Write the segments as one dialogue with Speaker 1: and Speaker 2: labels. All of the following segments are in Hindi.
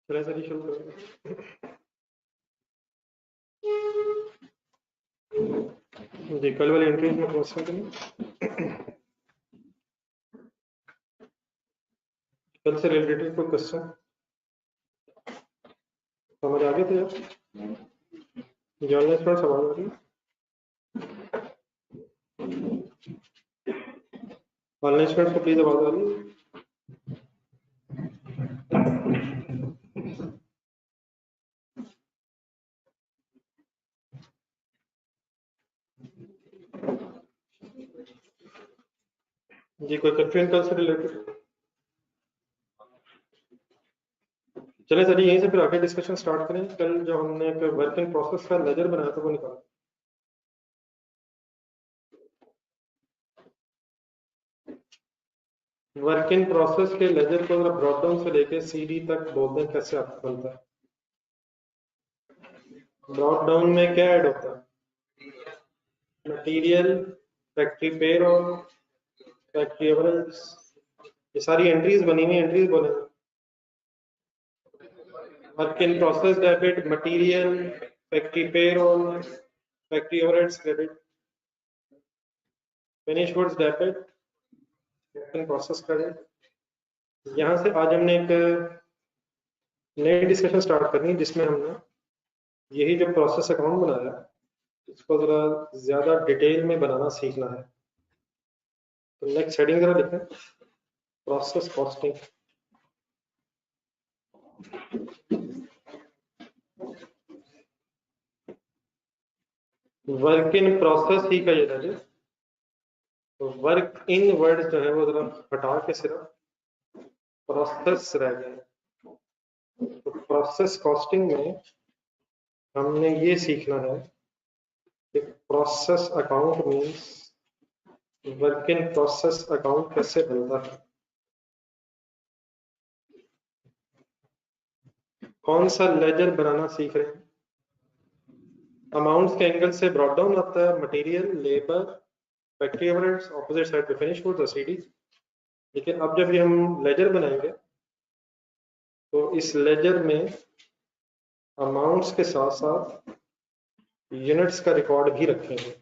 Speaker 1: ट्रेजरी शुरू करेंगे जी। कल वाली एंट्रीज में क्वेश्चन करें, कल से रिलेटेड कोई क्वेश्चन समझ आ गए थे आप? जर्नलिस्ट पर सवाल आ रही है, ऑनलाइन स्टूडेंट्स को प्लीज आवाज आ रही है? जी कोई कंफ्यूजन कल से रिलेटेड? चले सर यहीं से फिर आगे डिस्कशन स्टार्ट करें। कल जो हमने एक वर्क इन प्रोसेस का लेजर बनाया था वो निकाला। वर्क इन प्रोसेस के लेजर को अगर ब्रॉड डाउन से लेके सीडी तक बोलते हैं, कैसे आपको बनता है? ब्रॉड डाउन में क्या ऐड होता है? Material, factory payroll, factory average, ये सारी एंट्रीज बनी हुई एंट्रीज बोलेंगे। Work in process debit, material, factory payroll, factory overheads credit, finish goods debit, work in process credit. यहाँ से आज हमने एक नई डिस्कशन स्टार्ट करनी है जिसमें हमने यही जो प्रोसेस अकाउंट बनाया इसको जरा ज्यादा डिटेल में बनाना सीखना है। तो नेक्स्ट हेडिंग जरा लिखें, process costing. Work in process ही का ये है। तो वर्क इन वर्ड जो है वो जरा हटा के सिर्फ प्रोसेस रह गए। तो प्रोसेस कॉस्टिंग में हमने ये सीखना है कि process account means work in process account कैसे बनता है, कौन सा लेजर बनाना सीख रहे हैं। अमाउंट्स के एंगल से ब्रॉड डाउन आता है material, labour, factory overheads, opposite side पे फिनिश गुड्स और सीडी। लेकिन अब जब ये हम लेजर बनाएंगे तो इस लेजर में अमाउंट्स के साथ साथ यूनिट्स का रिकॉर्ड भी रखेंगे।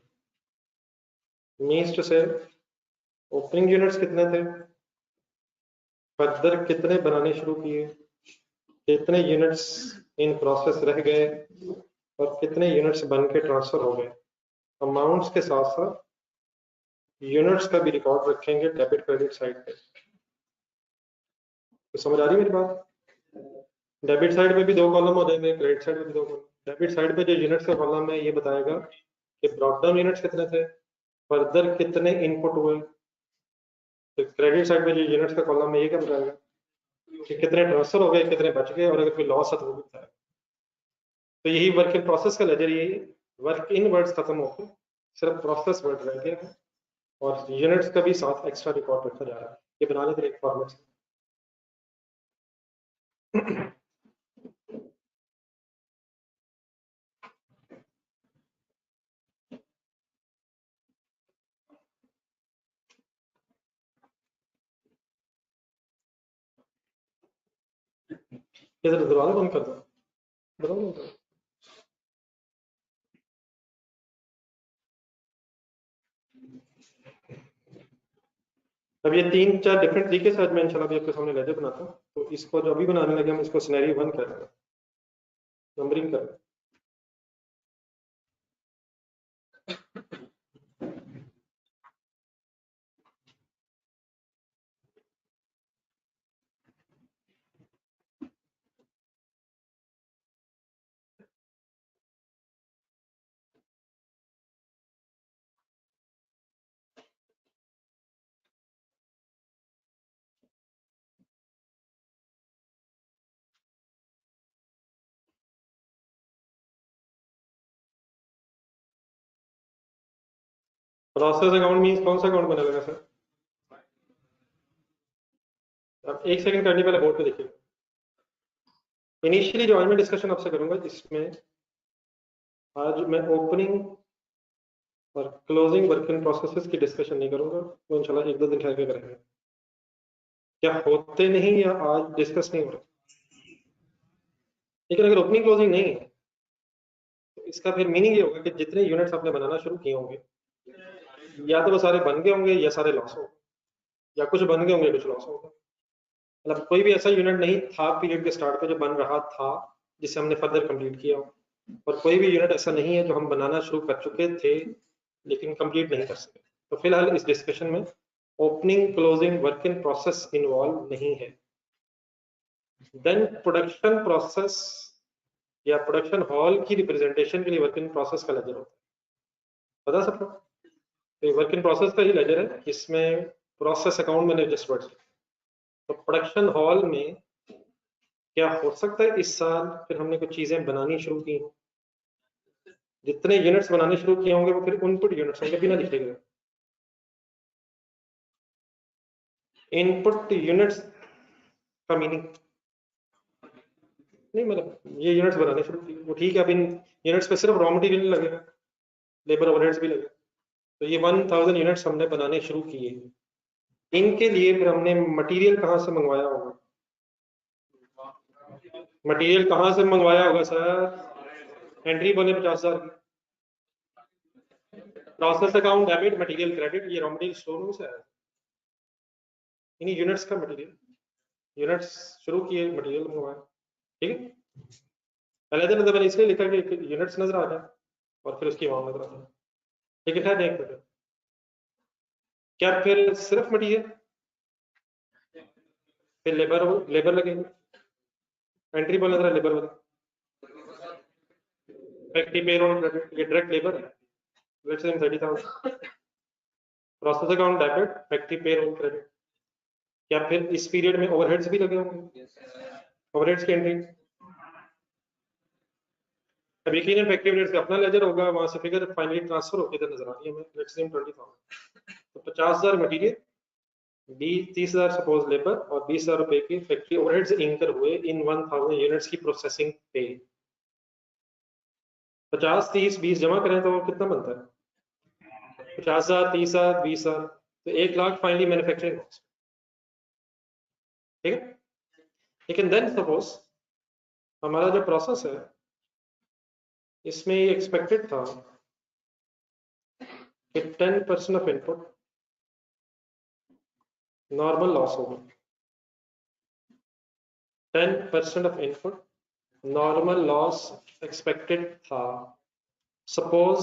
Speaker 1: मीन्स टू से ओपनिंग यूनिट्स कितने थे, फर्दर कितने बनाने शुरू किए, कितने यूनिट्स इन प्रोसेस रह गए और कितने यूनिट्स बन के ट्रांसफर हो गए। अमाउंट्स के साथ साथ यूनिट्स का भी रिकॉर्ड रखेंगे डेबिट क्रेडिट साइड पे। तो समझ आ रही है मेरी बात? डेबिट साइड पे भी दो कॉलम हो जाएंगे, क्रेडिट साइड पे भी दो कॉलम। डेबिट साइड पे जो यूनिट्स का कॉलम है ये बताएगा कि ब्रॉड डाउन यूनिट्स कितने थे, फर्दर कितने इनपुट हुए। तो क्रेडिट साइड पे जो यूनिट्स का कॉलम है ये क्या बताएगा कि कितने ट्रांसफर हो गए, कितने बच गए और अगर कोई लॉस है तो वो भी बताएगा। तो यही वर्क इन प्रोसेस का लेजर, यही वर्क इन वर्ड्स खत्म होकर सिर्फ प्रोसेस वर्ड रह गया है और यूनिट्स का भी साथ एक्स्ट्रा रिकॉर्ड रखा जा रहा है। ये बना लेते एक फॉर्मेट। ये दरवाजा बंद कर दो, दरवाजा बंद कर दो। अब ये 3-4 डिफरेंट तरीके से आज मैं इंशाल्लाह भी आपके सामने लेजर बनाता हूँ। तो इसको जो अभी बनाने लगे हम इसको सिनेरियो 1 कर रहे हैं, नंबरिंग कर रहे हैं। प्रोसेस अकाउंट मींस कौन सा अकाउंट बना लगा सर? आप एक सेकंड करने पहले बोर्ड पे देखिए। इनिशियली जो आज मैं डिस्कशन आपसे करूंगा इसमें आज मैं ओपनिंग और क्लोजिंग वर्क इन प्रोसेसेस की डिस्कशन नहीं करूंगा, वो इंशाल्लाह 1-2 दिन ठहर के करेंगे। क्या होते नहीं या आज डिस्कस नहीं हो रहा? लेकिन अगर ओपनिंग क्लोजिंग नहीं है तो इसका फिर मीनिंग ये होगा कि जितने यूनिट्स आपने बनाना शुरू किए होंगे या तो वो सारे बन गए होंगे या सारे लॉस हो गए, या कुछ बन गए होंगे कुछ लॉस हो गए। मतलब कोई भी ऐसा यूनिट नहीं था पीरियड के स्टार्ट पे जो बन रहा था जिसे हमने फर्दर कंप्लीट किया हो, और कोई भी यूनिट ऐसा नहीं है जो हम बनाना शुरू कर चुके थे लेकिन कंप्लीट नहीं कर सके। तो फिलहाल इस डिस्कशन में opening closing work in process involve नहीं है। देन प्रोडक्शन प्रोसेस या प्रोडक्शन हॉल की रिप्रेजेंटेशन के लिए वर्क इन प्रोसेस का लेजर होता है, पता सबको? तो वर्क इन प्रोसेस का ही लेजर है, इसमें प्रोसेस अकाउंट मैंने जस्ट वर्ड। तो प्रोडक्शन हॉल में क्या हो सकता है इस साल फिर हमने कुछ चीजें बनानी शुरू की, जितने यूनिट्स बनाने शुरू किए होंगे वो फिर इनपुट यूनिट्स होंगे बिना लिखे गए। इनपुट यूनिट्स का मीनिंग नहीं, मतलब ये यूनिट्स बनाने शुरू किए वो ठीक है, अब इन यूनिट्स पे सिर्फ रॉ मटेरियल लगेगा, लेबर ओवरहेड्स भी लगेगा। तो ये 1000 यूनिट्स हमने बनाने शुरू किए, इनके लिए फिर हमने मटेरियल कहाँ से मंगवाया होगा? मटेरियल कहाँ से मंगवाया होगा सर? एंट्री बोले 50,000 की, process account debit material credit, ये रॉ मटेरियल स्टोर रूम से आया, इन्हीं यूनिट्स का मटेरियल, यूनिट्स शुरू किए मटेरियल मंगवाया, ठीक है। पहले दिन मैंने इसलिए लिखा कि यूनिट्स नजर आ जाए और फिर उसकी अमाउंट नजर आ जाए, ठीक है। देख लेते, क्या फिर सिर्फ मटेरियल, फिर लेबर लगेगी, एंट्री बोल रहा है लेबर वाला, फैक्ट्री पेरोल क्रेडिट, ये डायरेक्ट लेबर है, let's say 30,000, process account debit factory payroll credit. क्या फिर इस पीरियड में ओवरहेड्स भी लगे होंगे? ओवरहेड्स की एंट्री, अब यकीन है फैक्ट्री ओवरहेड्स का अपना लेजर होगा, वहां से फिगर फाइनली ट्रांसफर होकर इधर नजर आ रही है हमें, लेट्स से 20,000। तो 50,000 मटेरियल, 30,000 सपोज लेबर और 20,000 रुपए की फैक्ट्री ओवरहेड्स इनकर हुए इन 1000 यूनिट्स की प्रोसेसिंग पे। 50 30 20 जमा करें तो कितना बनता है? 50,000 30,000 20,000, तो 1,00,000 फाइनली मैन्युफैक्चरिंग कॉस्ट, ठीक है। लेकिन देन सपोज हमारा जो प्रोसेस है इसमें ये एक्सपेक्टेड था कि 10% ऑफ इनपुट नॉर्मल लॉस होगा, 10% of input normal loss expected था। सपोज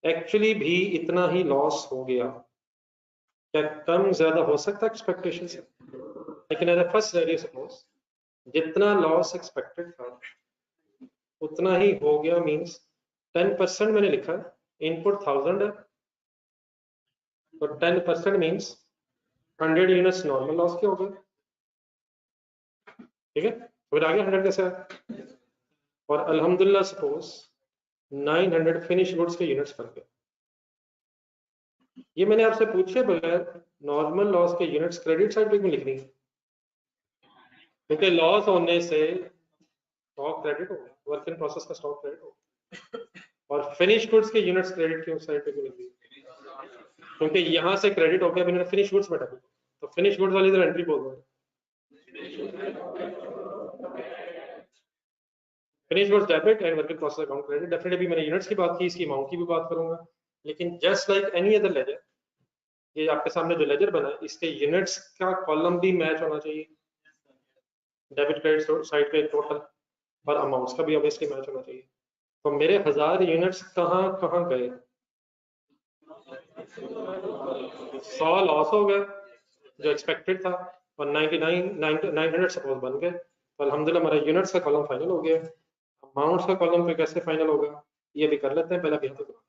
Speaker 1: एक्चुअली भी इतना ही लॉस हो गया, क्या कम ज्यादा हो सकता है एक्सपेक्टेशन से? लेकिन एज फर्स्ट सिनेरियो सपोज जितना लॉस एक्सपेक्टेड था उतना ही हो गया, मींस 10% मैंने लिखा है, इनपुट 1000 है तो 10% मींस 100 यूनिट्स नॉर्मल लॉस के हो गए, ठीक है। फिर आगे 100 कैसे है, और अल्हम्दुलिल्लाह सपोज 900 फिनिश गुड्स के यूनिट्स बन गए। ये मैंने आपसे पूछे बगैर नॉर्मल लॉस के यूनिट्स क्रेडिट साइड पे क्यों लिख रही है? क्योंकि लॉस होने से स्टॉक क्रेडिट होगा, वर्क इन प्रोसेस का स्टॉक क्रेडिट होगा, और फिनिश गुड्स के यूनिट्स क्रेडिट क्यों साइड पे क्यों लिख रही है? क्योंकि यहाँ से क्रेडिट हो गया, मैंने फिनिश गुड्स में डाली, तो फिनिश गुड्स वाली इधर एंट्री बोल रहे हैं, finish goods debit and work in process account credit. Definitely भी मैंने यूनिट्स की बात की, इसकी अमाउंट की भी बात करूंगा, लेकिन just like any other ledger, ये आपके सामने जो लेजर बना है इसके यूनिट्स का कॉलम भी मैच होना चाहिए, डेबिट क्रेडिट साइड पे टोटल, और अमाउंट्स का भी ऑब्वियसली मैच होना चाहिए। तो मेरे 1000 यूनिट्स कहाँ कहाँ गए? 100 लॉस हो गए जो एक्सपेक्टेड था, और 900 सपोज बन गए, तो अल्हम्दुलिल्लाह हमारा यूनिट्स का कॉलम फाइनल हो गया। अमाउंट्स का कॉलम पे कैसे फाइनल होगा ये भी कर लेते हैं, पहले भी तो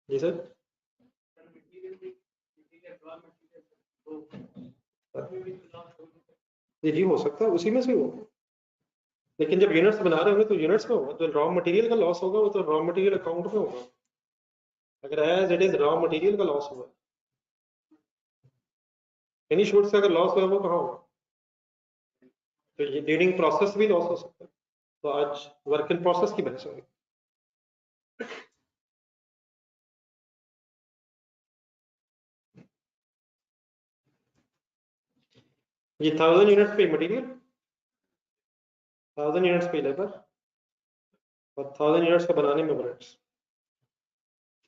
Speaker 1: जी सर, जी हो सकता है उसी में से हो, लेकिन जब यूनिट्स बना रहे होंगे तो यूनिट्स में होगा, जो रॉ मटेरियल का लॉस होगा वो तो रॉ मटेरियल अकाउंट में होगा, अगर as it is raw material का लॉस हुआ एनी शूट से अगर लॉस हुआ वो कहाँ होगा? तो ये ड्यूरिंग प्रोसेस भी लॉस हो सकता है। तो आज वर्क इन प्रोसेस की बहस होगी। ये 1000 यूनिट्स पे मटेरियल, 1000 यूनिट्स पे लेबर और 1000 यूनिट्स का बनाने में ओवरहेड्स।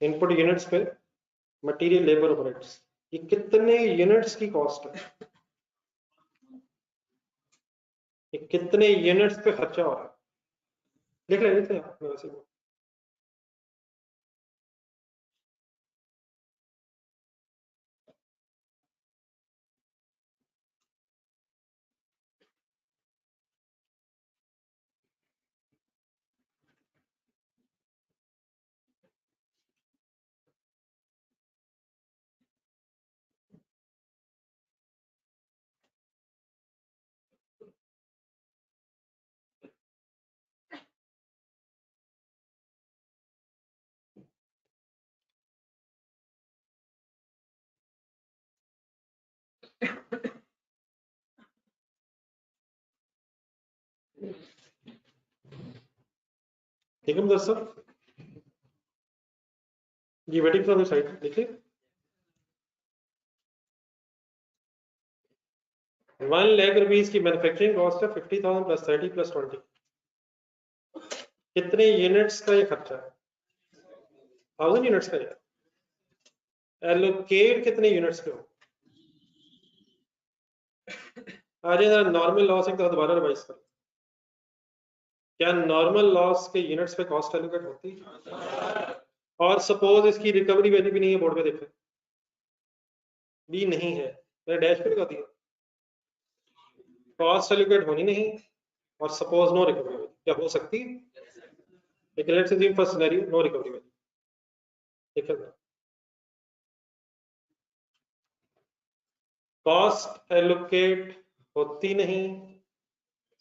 Speaker 1: इनपुट यूनिट्स पे मटेरियल, लेबर, ओवरहेड्स। ये कितने यूनिट्स की कॉस्ट है? ये कितने यूनिट्स पे खर्चा हो रहा है? देख लेते हैं मेरे से। ठीक है दोस्तों, ये वेटिंग फॉर द साइट देखिए। 1 लाख रुपीस की मैन्युफैक्चरिंग कॉस्ट है, 50,000 प्लस 30 प्लस 20। कितने यूनिट्स का ये खर्चा है? 1000 यूनिट्स का। एलोकेट कितने यूनिट्स पे हो? आज जरा नॉर्मल लॉस एक तो दोबारा रिवाइज कर। क्या नॉर्मल लॉस के यूनिट्स पे कॉस्ट एलोकेट होती है? और सपोज इसकी रिकवरी वैल्यू भी नहीं है, बोर्ड पे देखें, भी नहीं है, मैंने डैश पे लगा दिया। कॉस्ट एलोकेट होनी नहीं, और सपोज नो रिकवरी वैल्यू, क्या हो सकती है? लेकिन let's assume first scenario no recovery value. देखिए, कॉस्ट एलोकेट होती नहीं,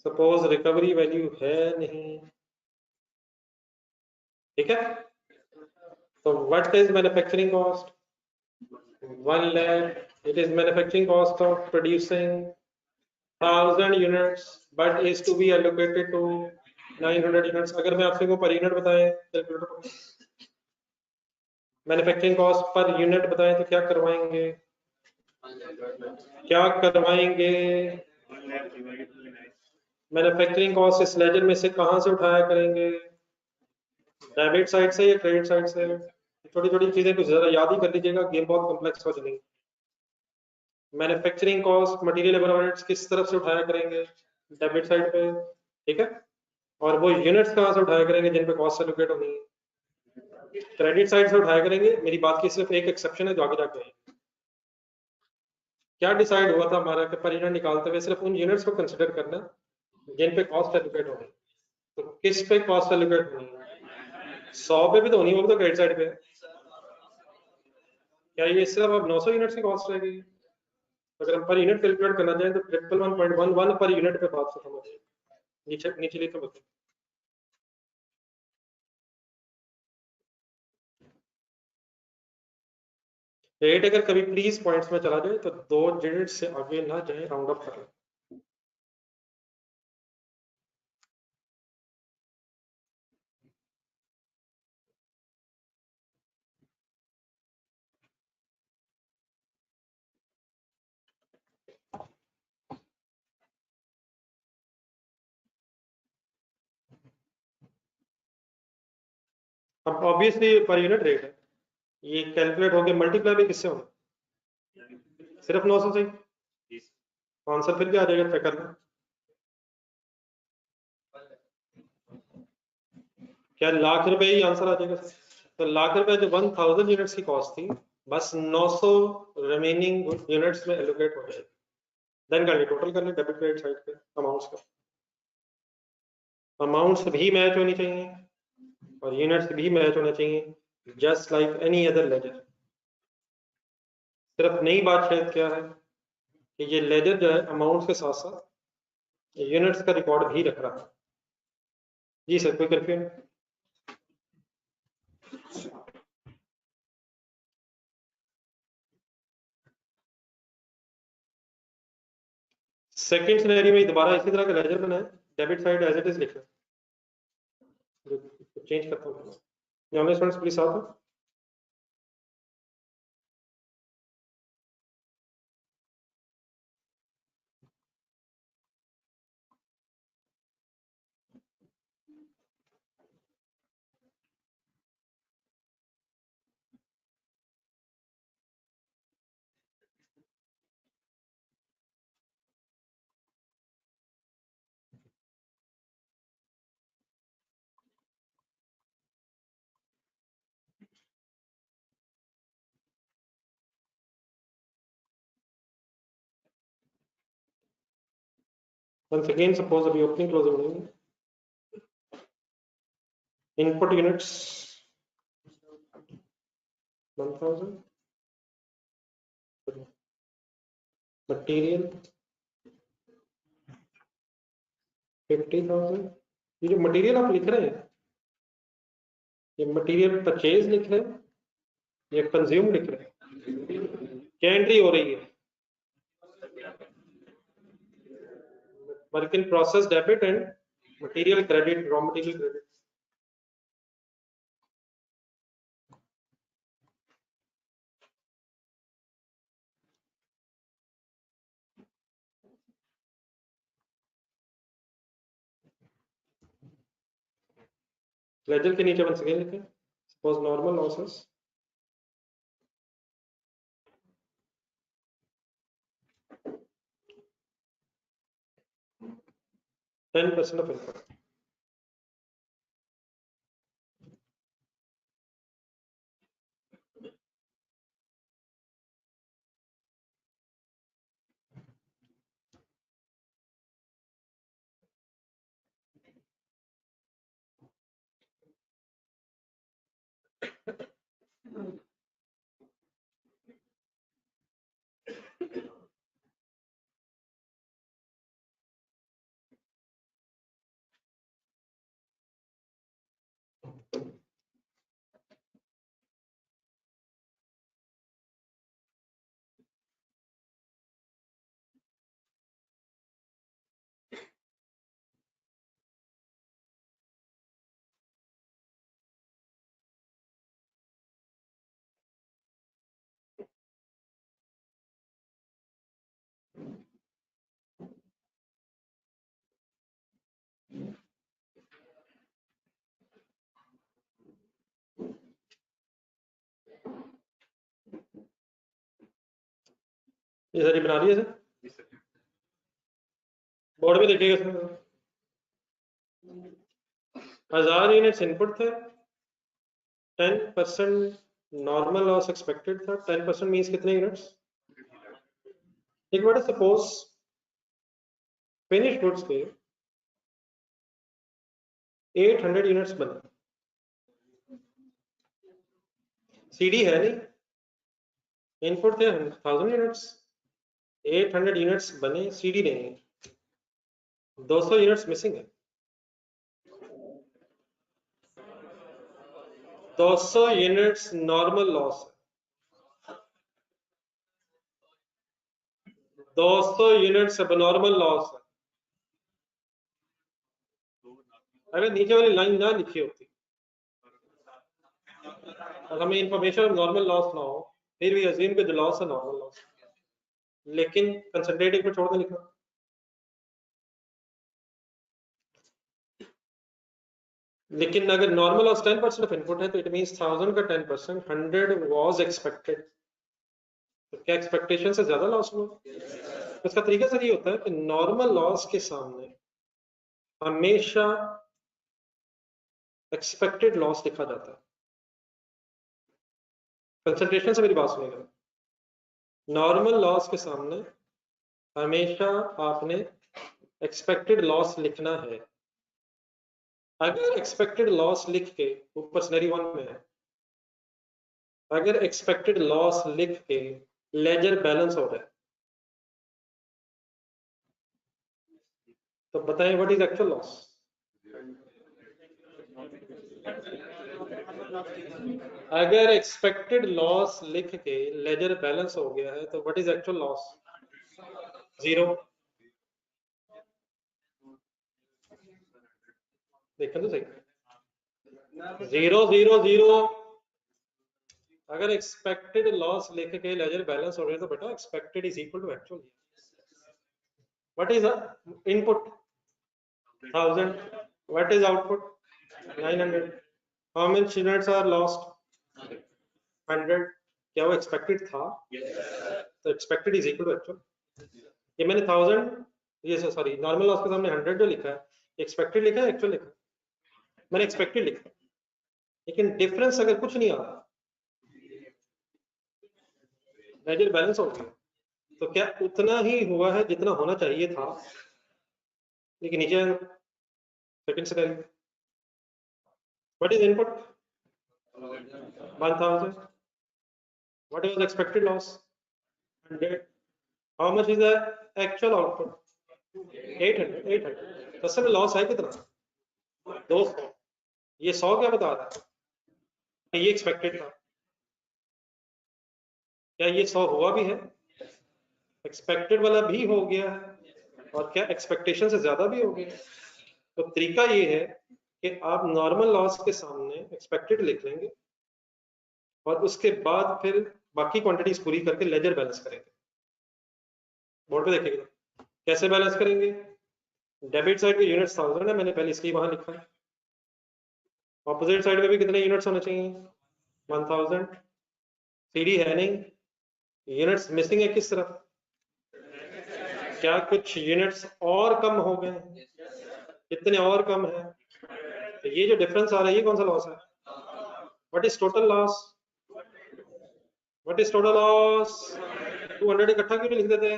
Speaker 1: सपोज रिकवरी वैल्यू है नहीं, ठीक है। तो what is manufacturing cost? 1 lakh. It is manufacturing cost of producing 1000 units, but is to be allocated to 900 units. अगर मैं आपसे को पर यूनिट बताएं calculator, manufacturing cost per unit बताएं तो क्या करवाएंगे? क्या करवाएंगे? मैन्युफैक्चरिंग कॉस्ट इस लेजर में से कहां से उठाया करेंगे? डेबिट साइड से या क्रेडिट साइड से? छोटी छोटी चीजें कुछ जरा याद ही कर लीजिएगा, गेम बहुत कॉम्प्लेक्स हो जाएगी। Manufacturing cost material labour overheads किस तरफ से उठाया करेंगे? डेबिट साइड पे, ठीक है। और वो यूनिट्स कहां से उठाया करेंगे जिन पे कॉस्ट एलोकेट होनी है? क्रेडिट साइड से उठाया करेंगे। मेरी बात की सिर्फ एक एक्सेप्शन है जो आगे जाके है। क्या डिसाइड हुआ था हमारा कि पर यूनिट निकालते हुए सिर्फ उन यूनिट्स को कंसिडर करना जिन पे कॉस्ट एलोकेट होनी। तो किस पे कॉस्ट एलोकेट होनी है? 100 पे भी तो होनी, वो भी तो क्रेडिट साइड पे। क्या ये सिर्फ अब 900 यूनिट्स की कॉस्ट रहेगी? अगर हम पर यूनिट कैलकुलेट करना चाहें तो 111.11 पर यूनिट पे बात खत्म हो जाएगी। नीचे नीचे लिखो बताओ। रेट अगर कभी प्लीज पॉइंट्स में चला जाए तो 2 डिजिट से आगे ना जाए, राउंड अप कर लें। अब ऑब्वियसली पर यूनिट रेट है, ये कैलकुलेट होके मल्टीप्लाई भी किससे होगा? सिर्फ 900 से ही आंसर फिर भी आ जाएगा, चेक करना। क्या लाख रुपए ही आंसर आ जाएगा? तो लाख रुपए जो 1000 यूनिट्स की कॉस्ट थी, बस 900 रिमेनिंग यूनिट्स में एलोकेट हो जाएगी। देन कर ले, टोटल कर ले डेबिट क्रेडिट साइड पे अमाउंट्स का। अमाउंट्स भी मैच होनी चाहिए और यूनिट्स भी मैच होना चाहिए, just like any other ledger. सिर्फ नई बात शायद क्या है कि ये लेजर जो है अमाउंट्स के साथ साथ यूनिट्स का रिकॉर्ड भी रख रहा है। जी सर, कोई कंफ्यूजन? सेकंड सिनेरियो में दोबारा इसी तरह का लेजर बनाए, debit side as it is लिखना, चेंज करता हूँ। ऑनलाइन स्टूडेंट्स प्लीज साथ। Once again, suppose अभी ओपनिंग क्लोजिंग नहीं, इनपुट यूनिट्स 1000, मटेरियल 50,000। ये जो मटेरियल आप लिख रहे हैं, ये मटेरियल परचेज लिख रहे हैं या कंज्यूम लिख रहे हैं? क्या एंट्री हो रही है? Work in process debit and material credit, raw material credit. Ledger के नीचे वन सेकेंड लिखें, suppose normal losses 10% of input. ये सारी बना रही है सर, बोर्ड में देखिएगा सर। 1000 यूनिट्स इनपुट थे, 10% नॉर्मल लॉस एक्सपेक्टेड था। 10% मींस कितने यूनिट्स? एक बार सपोज फिनिश गुड्स के 800 यूनिट्स बने, सीडी है नहीं, इनपुट थे 1000 यूनिट्स, 800 यूनिट्स बने, सीडी नहीं है, 200 यूनिट्स मिसिंग है। 200 यूनिट्स नॉर्मल लॉस है, 200 यूनिट्स एबनॉर्मल लॉस है। अगर नीचे वाली लाइन ना लिखी होती और हमें इंफॉर्मेशन नॉर्मल लॉस ना हो, फिर भी अजीम के जो लॉस है नॉर्मल लॉस, लेकिन कंसंट्रेटिंग को छोड़ के लिखा। लेकिन अगर नॉर्मल लॉस 10% ऑफ इनपुट है तो इट मींस 1000 का 10% 100 वाज एक्सपेक्टेड, तो क्या एक्सपेक्टेशन से ज्यादा लॉस हुआ? इसका तरीका सर ये होता है कि नॉर्मल लॉस के सामने हमेशा एक्सपेक्टेड लॉस लिखा जाता है। कंसंट्रेशन से मेरी बात सुनेगा, नॉर्मल लॉस के सामने हमेशा आपने एक्सपेक्टेड लॉस लिखना है। अगर एक्सपेक्टेड लॉस लिख के ऊपर सिनेरियो 1 में है, अगर एक्सपेक्टेड लॉस लिख के लेजर बैलेंस हो रहा है, तो बताएं व्हाट इज एक्चुअल लॉस? अगर एक्सपेक्टेड लॉस लिख के लेजर बैलेंस हो गया है तो व्हाट इज एक्चुअल लॉस? 0। देखें तो सही, 0 0 0। अगर एक्सपेक्टेड लॉस लेके के लेजर बैलेंस हो रहे तो बेटा expected is equal to actual. What is input 1000, what is output 900, how many units are lost 100। क्या वो एक्सपेक्टेड था? तो expected is equal to actual. ये मैंने 1000, ये सॉरी नॉर्मल लॉस के सामने 100 जो लिखा है एक्सपेक्टेड लिखा है एक्चुअल लिखा है? मैंने एक्सपेक्टेड लिखा, लेकिन डिफरेंस अगर कुछ नहीं आ रहा, लेजर बैलेंस हो गया, तो क्या उतना ही हुआ है जितना होना चाहिए था? लेकिन नीचे second scenario, what is input 1000, what was expected loss 100, how much is the actual output 800। तो असल में लॉस है कितना? 200। ये 100 क्या बता रहा है? ये एक्सपेक्टेड था। क्या ये 100 हुआ भी है? एक्सपेक्टेड वाला भी हो गया है, और क्या एक्सपेक्टेशन से ज्यादा भी हो गया। तो तरीका ये है कि आप नॉर्मल लॉस के सामने एक्सपेक्टेड लिख लेंगे और उसके बाद फिर बाकी क्वांटिटीज पूरी करके लेजर बैलेंस करेंगे। बोर्ड पे देखिएगा कैसे बैलेंस करेंगे। डेबिट साइड के यूनिट्स 1000 है, मैंने पहले इसलिए वहां लिखा है। ऑपोजिट साइड में भी कितने यूनिट्स होने चाहिए 1000। सीडी है नहीं, यूनिट्स मिसिंग है किस तरफ? क्या कुछ यूनिट्स और कम हो गए? कितने और कम है? तो ये जो डिफरेंस आ रहा है ये कौन सा लॉस है? What is total loss? What is total loss? 200 इकट्ठा क्यों नहीं लिख देते?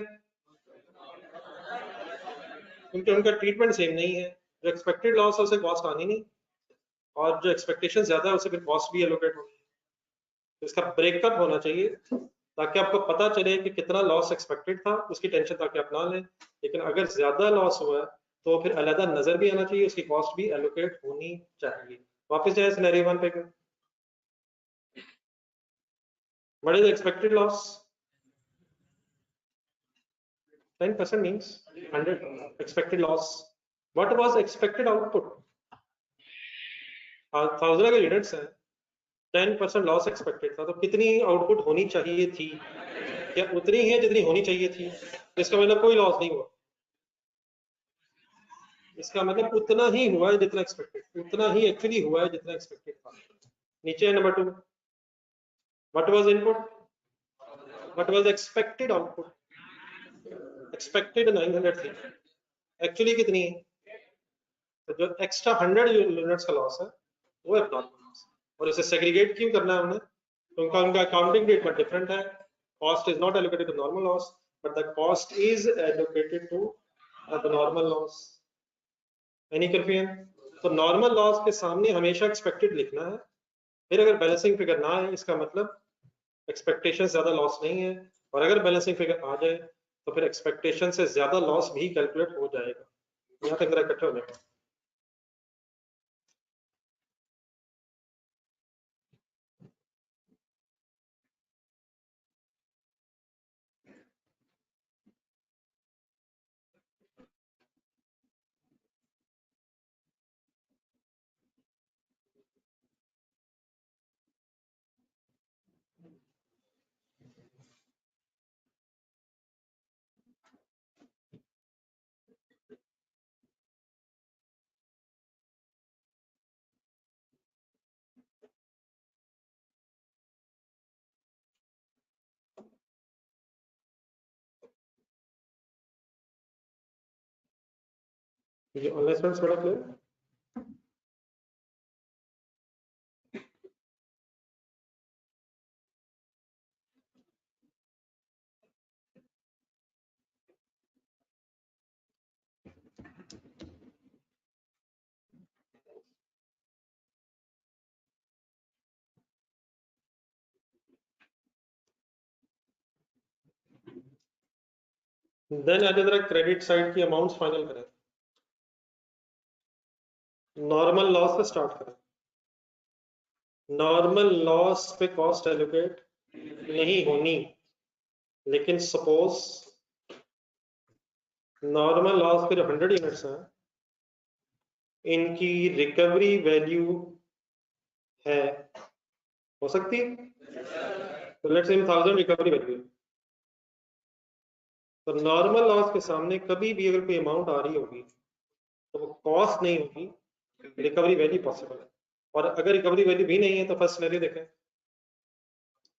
Speaker 1: क्योंकि उनका ट्रीटमेंट सेम नहीं है। जो एक्सपेक्टेड लॉस है उसे कॉस्ट आनी नहीं, और जो एक्सपेक्टेशन ज्यादा है उसे फिर कॉस्ट भी एलोकेट होगी। तो इसका ब्रेकअप होना चाहिए ताकि आपको पता चले कि कितना लॉस एक्सपेक्टेड था, उसकी टेंशन ताकि आप ना लें। लेकिन अगर ज्यादा लॉस हुआ है तो फिर अलग नजर भी आना चाहिए, उसकी कॉस्ट भी एलोकेट होनी चाहिए। वापस जाए सिनेरियो 1 पे। What is expected loss? 10% means 100 expected loss. What was expected output? 1000 के यूनिट्स हैं, 10% लॉस एक्सपेक्टेड था, तो कितनी आउटपुट होनी चाहिए थी? क्या उतनी है जितनी होनी चाहिए थी? इसका मतलब कोई लॉस नहीं हुआ, इसका मतलब उतना ही हुआ है जितना एक्सपेक्टेड, उतना ही एक्चुअली हुआ है जितना एक्सपेक्टेड था। नीचे है number 2, what was input, what was expected output. Expected 900 थी, एक्चुअली कितनी है? तो जो एक्स्ट्रा 100 यूनिट्स का लॉस है वो है नॉर्मल लॉस। और इसे सेग्रीगेट क्यों करना है हमने? क्योंकि उनका अकाउंटिंग ट्रीटमेंट डिफरेंट है। Cost is not allocated to normal loss, but the cost is allocated to the normal loss. Any confusion? तो नॉर्मल लॉस के सामने हमेशा एक्सपेक्टेड लिखना है। फिर अगर बैलेंसिंग फिगर ना है इसका मतलब एक्सपेक्टेशन ज्यादा लॉस नहीं है, और अगर बैलेंसिंग फिगर आ जाए तो फिर एक्सपेक्टेशन से ज्यादा लॉस भी कैलकुलेट हो जाएगा। यहाँ तक जरा इकट्ठे हो जाएगा। ये ऑनलाइन स्टूडेंट्स बड़ा क्लियर? देन आज जरा क्रेडिट साइड की अमाउंट्स फाइनल करें। नॉर्मल लॉस से स्टार्ट करें। नॉर्मल लॉस पे कॉस्ट एलोकेट नहीं होनी, लेकिन सपोज नॉर्मल लॉस के जो 100 यूनिट्स हैं इनकी रिकवरी वैल्यू है, हो सकती है? तो लेट्स से 1000 रिकवरी वैल्यू, तो नॉर्मल लॉस के सामने कभी भी अगर कोई अमाउंट आ रही होगी तो वो कॉस्ट नहीं होगी, रिकवरी वैल्यू पॉसिबल है। और अगर रिकवरी वैल्यू भी नहीं है तो फर्स्ट सिनेरियो देखें,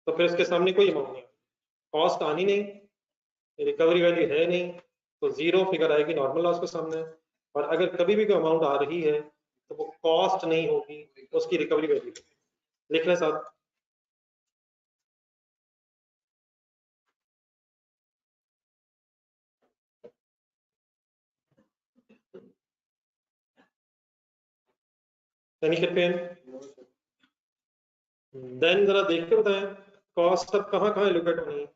Speaker 1: तो फिर उसके सामने कोई अमाउंट नहीं, कॉस्ट आनी नहीं, रिकवरी वैल्यू है नहीं, तो जीरो फिगर आएगी नॉर्मल लॉस के सामने। और अगर कभी भी कोई अमाउंट आ रही है तो वो कॉस्ट नहीं होगी, उसकी रिकवरी वैल्यू। लिख लें साथ, यानी कि पेन। देन जरा देख के बताएं कॉस्ट अब कहाँ कहाँ एलोकेट होनी है।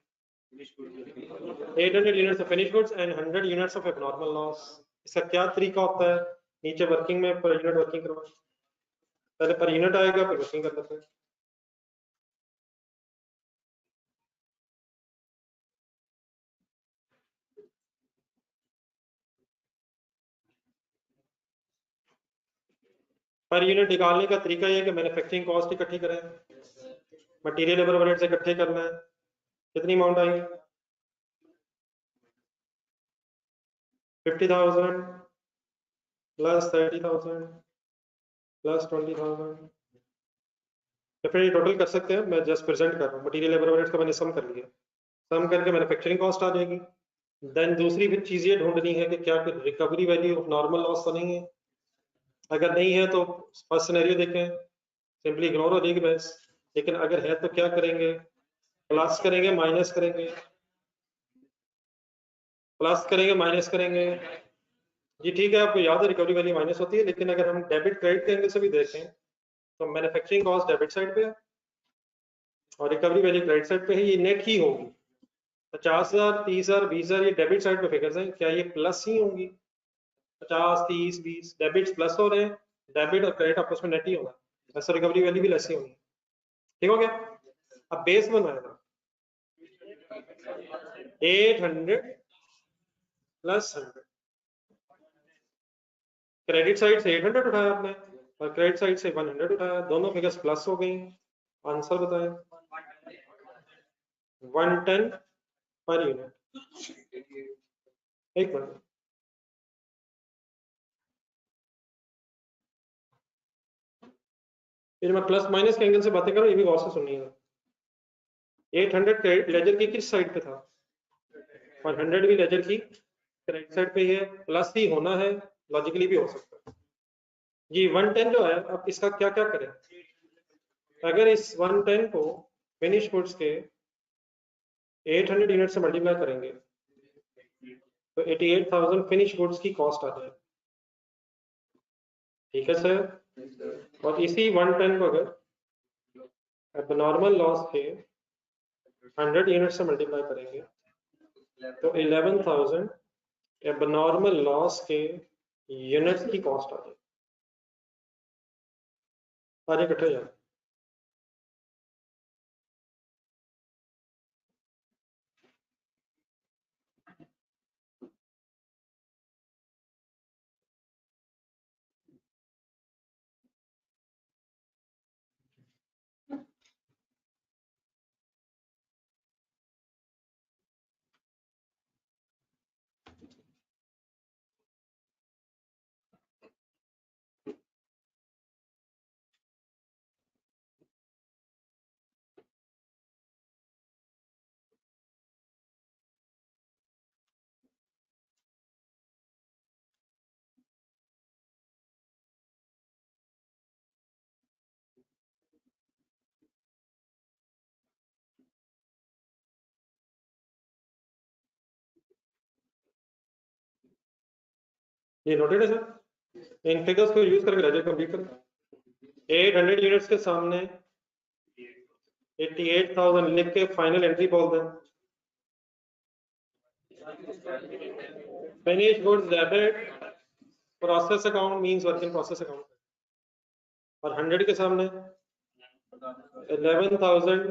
Speaker 1: 800 units of finish goods and 100 units of abnormal loss. इसका क्या तरीका होता है? नीचे वर्किंग में पर यूनिट वर्किंग करवाएं, पहले पर यूनिट आएगा फिर वर्किंग कर लेते हैं। पर यूनिट निकालने का तरीका ये है कि मैन्युफैक्चरिंग कॉस्ट इकट्ठी करें, मटेरियल लेबर ओवरहेड से इकट्ठे करना है। कितनी अमाउंट आई? 50,000 plus 30,000 plus 20,000। तो फिर ये टोटल कर सकते हैं, मैं जस्ट प्रेजेंट कर रहा हूँ। मटेरियल लेबर ओवरहेड का मैंने सम कर लिया, सम करके मैन्युफैक्चरिंग कॉस्ट आ जाएगी। देन दूसरी फिर चीज ये ढूंढनी है कि क्या कोई recovery value of normal loss तो नहीं है। अगर नहीं है तो फर्स्ट सिनेरियो देखें, सिंपली इग्नोर हो जाएगी बस। लेकिन अगर है तो क्या करेंगे? प्लस करेंगे, माइनस करेंगे, प्लस करेंगे, माइनस करेंगे। जी ठीक है, आपको याद है रिकवरी वैल्यू माइनस होती है, लेकिन अगर हम डेबिट क्रेडिट के एंगल से भी देखें तो मैन्युफैक्चरिंग कॉस्ट डेबिट साइड पे है और रिकवरी वैल्यू क्रेडिट साइड पे है, ये नेट ही होगी। 50,000, 30,000, 20,000 ये डेबिट साइड पे फिगर्स हैं, क्या ये प्लस ही होंगी? 50, 30, 20 डेबिट प्लस हो रहे हैं, डेबिट और क्रेडिट आपस में नेट ही होगा, वैसे रिकवरी वैल्यू भी लेस ही होगी। ठीक हो गया? अब बेस बनवाएगा 800 प्लस 100, क्रेडिट साइड से 800 उठाया आपने और क्रेडिट साइड से 100 उठाया, दोनों फिगर्स प्लस हो गई। आंसर बताएं। 110 पर यूनिट। एक मिनट, फिर मैं प्लस माइनस के एंगल से बातें करूं, ये भी गौर से सुनिएगा। 800 क्रेडिट लेजर की किस साइड पे था और 100 भी लेजर की क्रेडिट साइड पे ही है, प्लस ही होना है, लॉजिकली भी हो सकता है। जी 110 जो है, अब इसका क्या क्या करें? अगर इस 110 को फिनिश गुड्स के 800 यूनिट से मल्टीप्लाई करेंगे तो 88,000 फिनिश गुड्स की कॉस्ट आ जाए। ठीक है सर, और इसी 110 को अगर एबनॉर्मल लॉस के 100 यूनिट से मल्टीप्लाई करेंगे तो 11,000 एबनॉर्मल लॉस के यूनिट्स की कॉस्ट आ जाए। सारे इकट्ठे हो जाए। ये नोटेड है सर, इन फिगर्स को यूज करके लेजर कंप्लीट करें। 800 यूनिट्स के सामने 88,000 लिख के फाइनल एंट्री बोल दें। Finish goods debit process account means work in process account, और 100 के सामने 11,000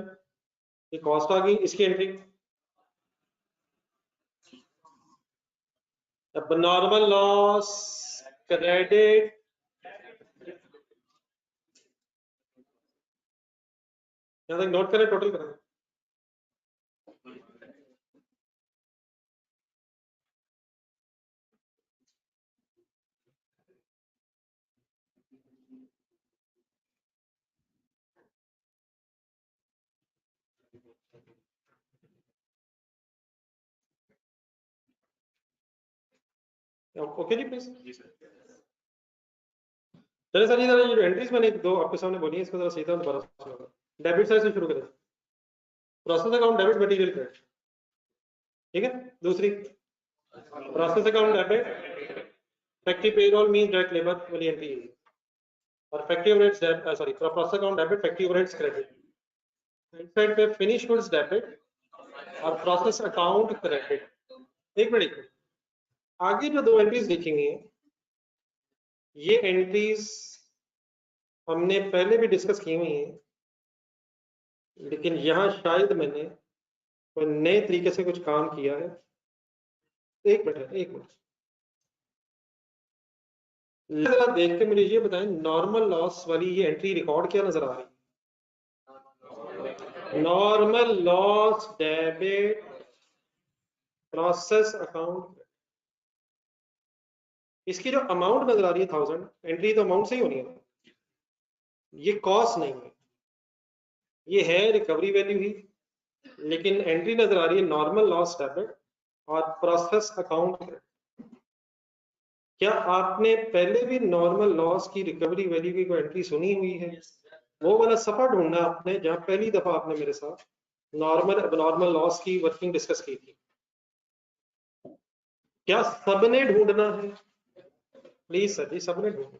Speaker 1: की कॉस्ट आ गई, इसकी एंट्री। अब नॉर्मल लॉस क्रेडिट यहाँ तक नोट करें, टोटल करें। ओके जी, प्लीज। चलिए सर, ये जो एंट्रीज मैंने दो आपके सामने बोली है, इसको जरा सीधा दोबारा सुनो। डेबिट साइड से शुरू करें। Process account debit, material credit, ठीक है। दूसरी process account debit, factory payroll means direct labour वाली एंट्री है। और factory overheads sorry, process account debit, factory overheads credit. Side पे फिनिश गुड्स डेबिट और प्रोसेस अकाउंट क्रेडिट। एक मिनट, आगे जो दो एंट्रीज लिखी हुई है, ये एंट्रीज हमने पहले भी डिस्कस की हुई है, लेकिन यहाँ शायद मैंने कोई नए तरीके से कुछ काम किया है। एक मिनट, एक मिनट, जरा देख के मुझे ये बताएं, नॉर्मल लॉस वाली ये एंट्री रिकॉर्ड क्या नजर आ रही है? Normal loss debit process account. इसकी जो अमाउंट नजर आ रही है 1000, एंट्री तो अमाउंट से ही होनी है, ये कॉस्ट नहीं है, ये है रिकवरी वैल्यू ही, लेकिन एंट्री नजर आ रही है नॉर्मल लॉस डेबिट और प्रोसेस अकाउंट। क्या आपने पहले भी नॉर्मल लॉस की रिकवरी वैल्यू की कोई एंट्री सुनी हुई है? वो वाला सफा ढूंढना आपने जहां पहली दफा आपने मेरे साथ नॉर्मल एबनॉर्मल लॉस की वर्किंग डिस्कस की थी। क्या सबने ढूंढना है? प्लीज सर जी, सबने ढूंढना।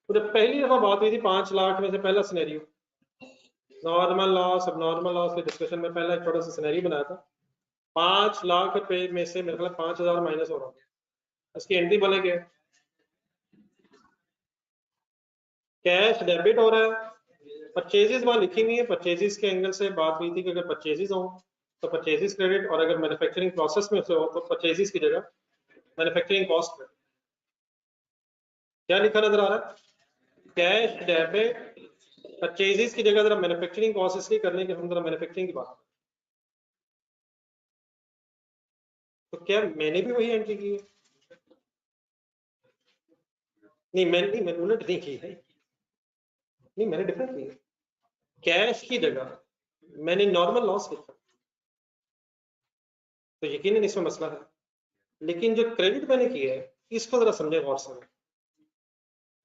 Speaker 1: तो जब पहली दफा बात हुई थी 5 लाख में से पहला सिनेरियो, नॉर्मल लॉस अब नॉर्मल लॉस के डिस्कशन में पहला एक छोटा सा सिनेरियो बनाया था। 5 लाख रुपए में से मेरे ख्याल 5000 माइनस हो रहा है, इसकी एंट्री बोले क्या? कैश डेबिट हो रहा है, परचेजेस वहां लिखी हुई है, परचेजेस के एंगल से बात हुई थी कि अगर परचेजेस हो तो परचेजेस क्रेडिट, और अगर मैन्युफैक्चरिंग प्रोसेस में से हो तो परचेजेस की जगह मैन्युफैक्चरिंग कॉस्ट क्रेडिट। क्या लिखा नजर आ रहा है? कैश डेबिट परचेजेस की जगह जरा मैन्युफैक्चरिंग कॉस्ट, इसलिए करने के हम जरा मैन्युफैक्चरिंग की बात। तो क्या मैंने भी वही एंट्री की है? नहीं, मैंने उलट नहीं की है, नहीं मैंने डिफरेंट की है। कैश की जगह मैंने नॉर्मल लॉस लिखा, तो यकीनन इसमें मसला है। लेकिन जो क्रेडिट मैंने किया है, इसको जरा समझे गौर से।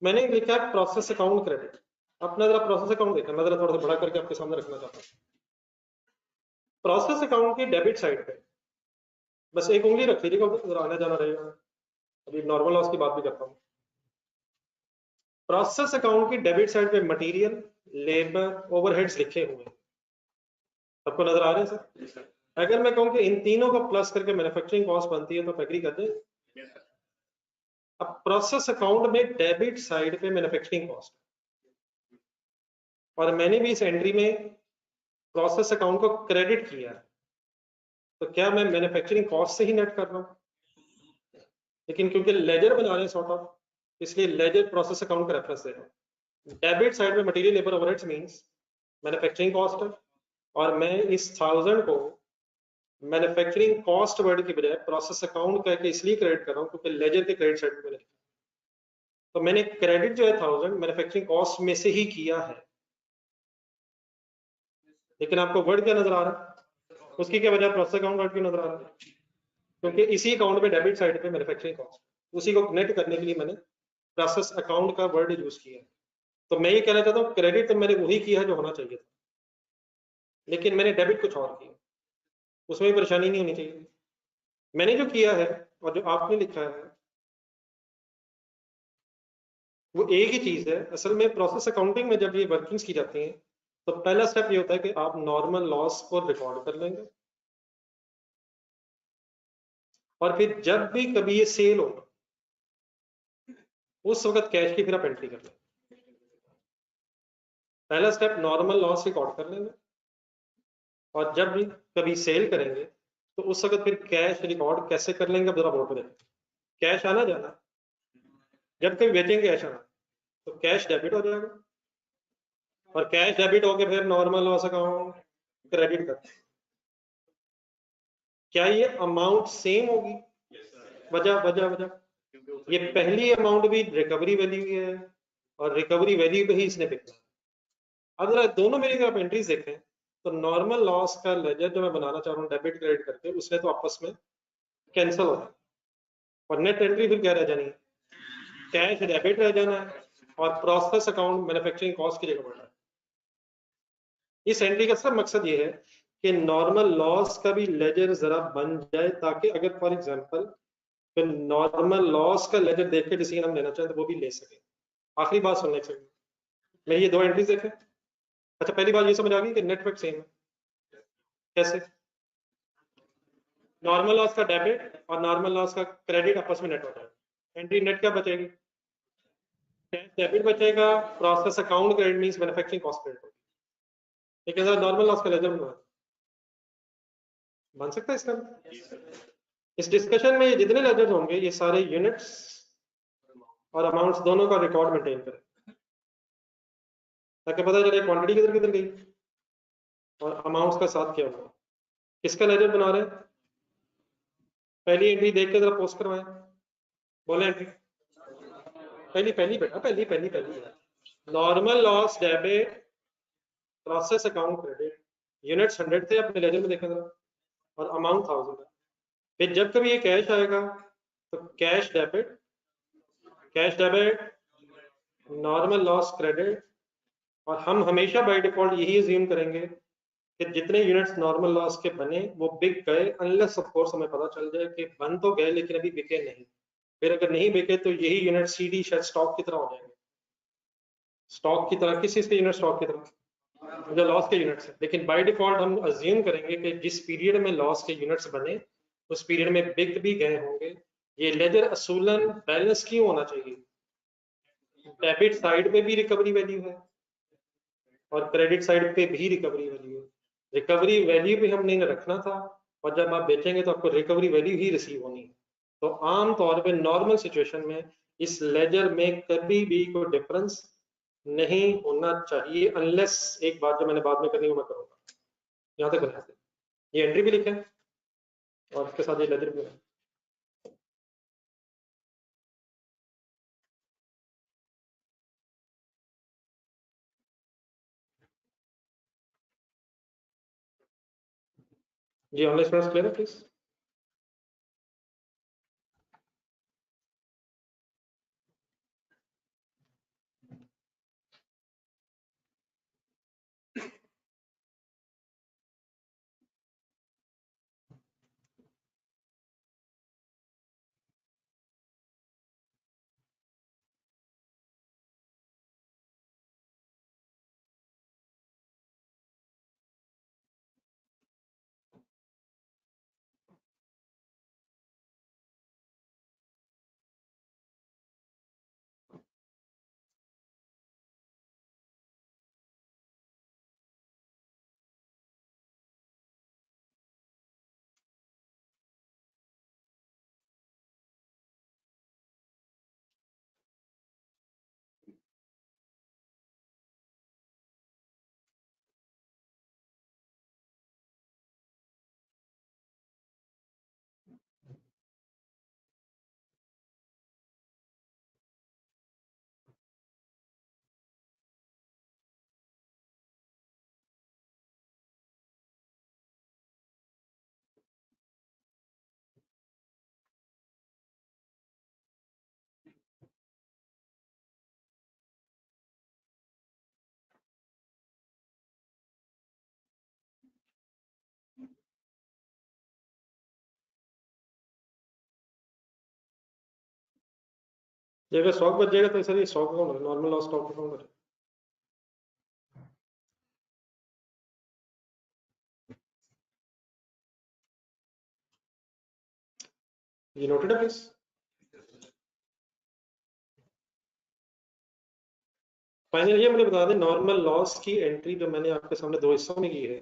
Speaker 1: मैंने लिखा है प्रोसेस अकाउंट क्रेडिट। अपना जरा प्रोसेस अकाउंट देखा, मैं जरा थोड़ा सा बड़ा करके आपके सामने रखना चाहता हूँ। प्रोसेस अकाउंट की डेबिट साइड पे बस एक उंगली रख लीजिएगा, जरा आना जाना रहेगा। अभी नॉर्मल लॉस की बात भी करता हूँ। प्रोसेस अकाउंट की डेबिट साइड पे मटेरियल, लेबर, ओवरहेड्स लिखे हुए हैं, सबको नजर आ रहे हैं सर? अगर मैं कहूँ कि इन तीनों को प्लस करके मैन्युफैक्चरिंग कॉस्ट बनती है, तो आप एग्री कर दें? अब प्रोसेस अकाउंट में डेबिट साइड पे मैन्युफैक्चरिंग कॉस्ट, और मैंने भी इस एंट्री में प्रोसेस अकाउंट को क्रेडिट किया है, तो क्या मैं मैन्युफैक्चरिंग कॉस्ट से ही नेट कर रहा हूँ? लेकिन क्योंकि लेजर बना रहे हैं सॉर्ट ऑफ, इसलिए लेजर प्रोसेस अकाउंट का रेफरेंस दे रहा हूँ। डेबिट साइड में material, labour, overheads means manufacturing cost है, और मैं इस 1000 को मैन्युफैक्चरिंग कॉस्ट वर्ड की बजाय प्रोसेस अकाउंट करके इसलिए क्रेडिट कर रहा हूँ क्योंकि लेजर के क्रेडिट साइड में, तो मैंने क्रेडिट जो है 1000 मैन्युफैक्चरिंग कॉस्ट में से ही किया है। लेकिन आपको वर्ड क्या नजर आ रहा है? उसकी क्या वजह प्रोसेस अकाउंट वर्ड क्यों नजर आ रहा है? क्योंकि इसी अकाउंट में डेबिट साइड पे मैन्युफैक्चरिंग कॉस्ट, उसी को नेट करने के लिए मैंने प्रोसेस अकाउंट का वर्ड यूज किया। तो मैं ये कहना चाहता हूँ क्रेडिट तो मैंने वही किया जो होना चाहिए था, लेकिन मैंने डेबिट कुछ और किया, उसमें भी परेशानी नहीं होनी चाहिए। मैंने जो किया है और जो आपने लिखा है वो एक ही चीज है। असल में प्रोसेस अकाउंटिंग में जब ये वर्किंग्स की जाती हैं, तो पहला स्टेप ये होता है कि आप नॉर्मल लॉस को रिकॉर्ड कर लेंगे, और फिर जब भी कभी ये सेल हो उस वक्त कैश की फिर आप एंट्री कर लेंगे। पहला स्टेप नॉर्मल लॉस रिकॉर्ड कर लेंगे, और जब भी कभी सेल करेंगे तो उस वक्त फिर कैश रिकॉर्ड कैसे कर लेंगे, अब जरा बोर्ड पे देखें। कैश आना जाना जब कभी बेचेंगे कैश आना तो कैश डेबिट हो जाएगा, और कैश डेबिट होके फिर नॉर्मल लॉस अकाउंट क्रेडिट करते हैं। क्या ये अमाउंट सेम होगी? वजह वजह वजह ये पहली अमाउंट भी रिकवरी वैल्यू ही है और रिकवरी वैल्यू पे ही इसने बिकना है। अगर दोनों मेरी आप एंट्रीज देखें तो नॉर्मल लॉस का लेजर जो मैं बनाना चाह रहा हूँ डेबिट क्रेडिट करके, उसमें तो आपस में कैंसिल हो जाए और नेट एंट्री फिर क्या रह जानी है? कैश डेबिट रह जाना है और प्रोसेस अकाउंट मैन्युफैक्चरिंग कॉस्ट की जगह बढ़ रहा है। इस एंट्री का सब मकसद ये है कि नॉर्मल लॉस का भी लेजर जरा बन जाए, ताकि अगर फॉर एग्जांपल फिर नॉर्मल लॉस का लेजर देख के डिसीजन हम लेना चाहें तो वो भी ले सके। आखिरी बात सुनने से मैं ये दो एंट्रीज देखें। अच्छा, पहली बात ये समझ आ गई कि नेटवर्क सेम है। कैसे? नॉर्मल लॉस का डेबिट और नॉर्मल लॉस का क्रेडिट आपस में नेट हो जाएगा। एंट्री नेट क्या बचेगी? कैश डेबिट बचेगा, process account credit means manufacturing cost credit होगी। लेकिन अगर नॉर्मल लॉस का लेजर बन सकता है इसका। इस डिस्कशन में ये जितने लेजर्स होंगे ये सारे यूनिट्स और अमाउंट्स दोनों का रिकॉर्ड मेंटेन करें, ताकि पता चले क्वांटिटी किधर किधर गई और अमाउंट्स का साथ क्या हुआ। किसका लेजर बना रहे हैं? पहली एंट्री देख के जरा पोस्ट करवाएं। बोले एंट्री पहली पहली बेटा पहली पहली पहली normal loss debit process account credit, units 100 थे अपने लेजर में देखा था और अमाउंट 1000 है। फिर जब कभी ये कैश आएगा तो cash debit normal loss credit, और हम हमेशा बाय डिफॉल्ट यही अज्यूम करेंगे कि जितने यूनिट्स नॉर्मल लॉस के बने वो बिक गए, अनलेस ऑफ कोर्स हमें पता चल जाए कि बन तो गए लेकिन अभी बिके नहीं। फिर अगर नहीं बिके तो यही यूनिट सीडी शायद स्टॉक की तरह हो जाएंगे। स्टॉक की तरह, किस चीज के यूनिट? स्टॉक की तरह जो लॉस के यूनिट्स है। लेकिन बाय डिफॉल्ट हम अज्यूम करेंगे कि जिस पीरियड में लॉस के यूनिट्स बने उस पीरियड में बिक भी गए होंगे। ये लेजर असूलन बैलेंस क्यों होना चाहिए? डेबिट साइड पे भी रिकवरी वैल्यू है और क्रेडिट साइड पे भी रिकवरी वैल्यू है। रिकवरी वैल्यू भी हमने रखना था और जब आप बेचेंगे तो आपको रिकवरी वैल्यू ही रिसीव होनी है। तो आम तौर पे नॉर्मल सिचुएशन में इस लेजर में कभी भी कोई डिफरेंस नहीं होना चाहिए, अनलेस एक बात जो मैंने बाद में करनी है मैं करूंगा। यहाँ तक बना ये एंट्री भी लिखे और उसके साथ ये लेजर भी है। जी ऑनलाइन स्टूडेंट्स क्लियर है प्लीज? ये अगर स्टॉक बच जाएगा तो सर ये stock account normal loss stock account है। ये नोटेड है प्लीज? फाइनल ये मुझे बता दें, नॉर्मल लॉस की एंट्री जो मैंने आपके सामने दो हिस्सों में की है,